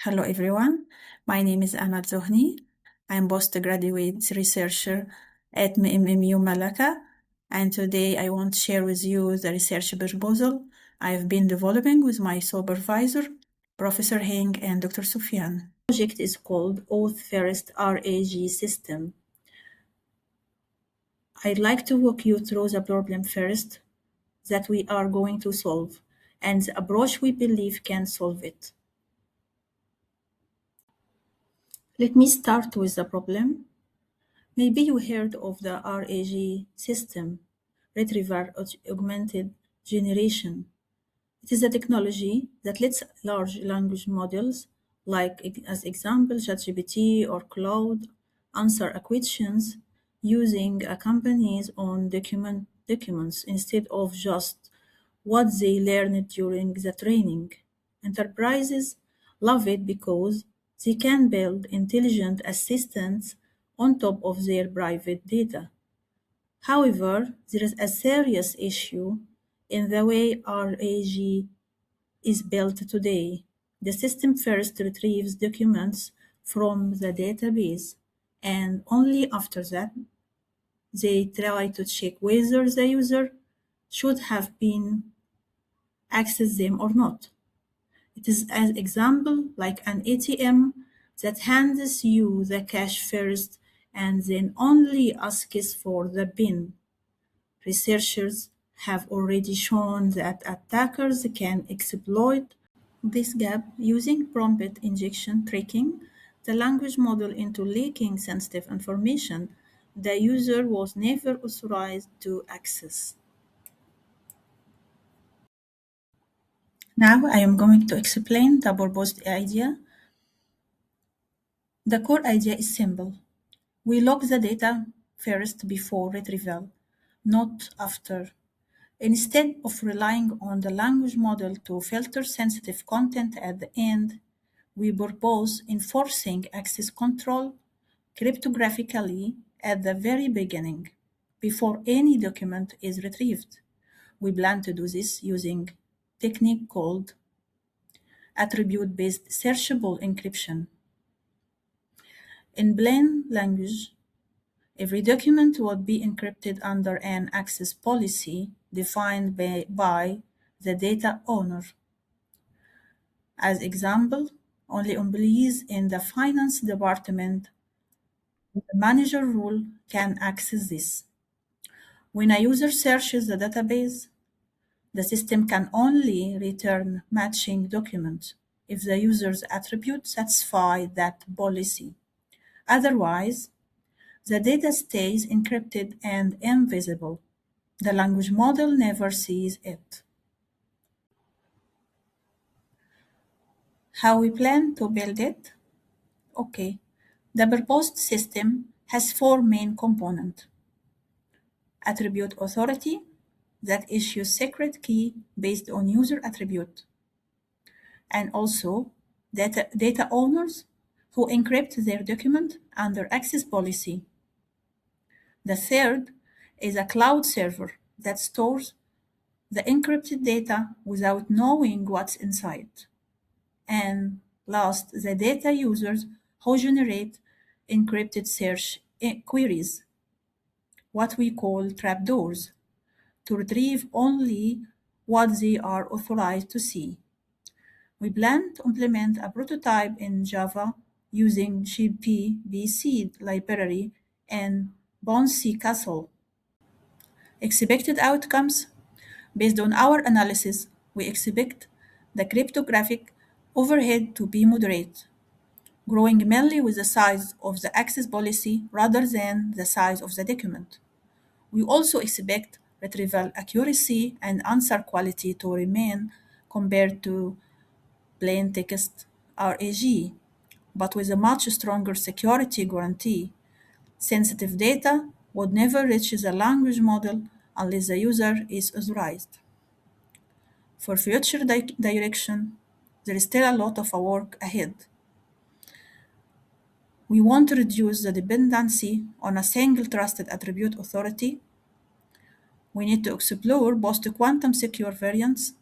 Hello everyone, my name is Amal Zohni. I'm postgraduate researcher at MMU Malacca, and today I want to share with you the research proposal I've been developing with my supervisor, Professor Heng and Dr. Sufyan. The project is called Auth-First RAG System. I'd like to walk you through the problem first that we are going to solve and the approach we believe can solve it. Let me start with the problem. Maybe you heard of the RAG system, Retrieval-Augmented Generation. It is a technology that lets large language models, like as example ChatGPT or Claude, answer questions using a company's own documents instead of just what they learned during the training. Enterprises love it because they can build intelligent assistants on top of their private data. However, there is a serious issue in the way RAG is built today. The system first retrieves documents from the database, and only after that, they try to check whether the user should have been accessed them or not. It is an example like an ATM that hands you the cash first and then only asks for the PIN. Researchers have already shown that attackers can exploit this gap using prompt injection, tricking the language model into leaking sensitive information the user was never authorized to access. Now I am going to explain the proposed idea. The core idea is simple. We log the data first before retrieval, not after. Instead of relying on the language model to filter sensitive content at the end, we propose enforcing access control cryptographically at the very beginning, before any document is retrieved. We plan to do this using a technique called attribute-based searchable encryption. In plain language, every document would be encrypted under an access policy defined by the data owner. As example, only employees in the finance department with the manager rule can access this. When a user searches the database, the system can only return matching documents if the user's attributes satisfy that policy. Otherwise, the data stays encrypted and invisible. The language model never sees it. How we plan to build it? Okay, the proposed system has four main components. Attribute authority that issues secret key based on user attribute. And also data owners who encrypt their document under access policy. The third is a cloud server that stores the encrypted data without knowing what's inside. And last, the data users who generate encrypted search queries, what we call trapdoors, to retrieve only what they are authorized to see. We plan to implement a prototype in Java using GPBC library and Bouncy Castle. Expected outcomes. Based on our analysis, we expect the cryptographic overhead to be moderate, growing mainly with the size of the access policy rather than the size of the document. We also expect retrieval accuracy and answer quality to remain compared to plain text RAG, but with a much stronger security guarantee. Sensitive data would never reach the language model unless the user is authorized. For future direction, there is still a lot of work ahead. We want to reduce the dependency on a single trusted attribute authority. We need to explore post-quantum secure variants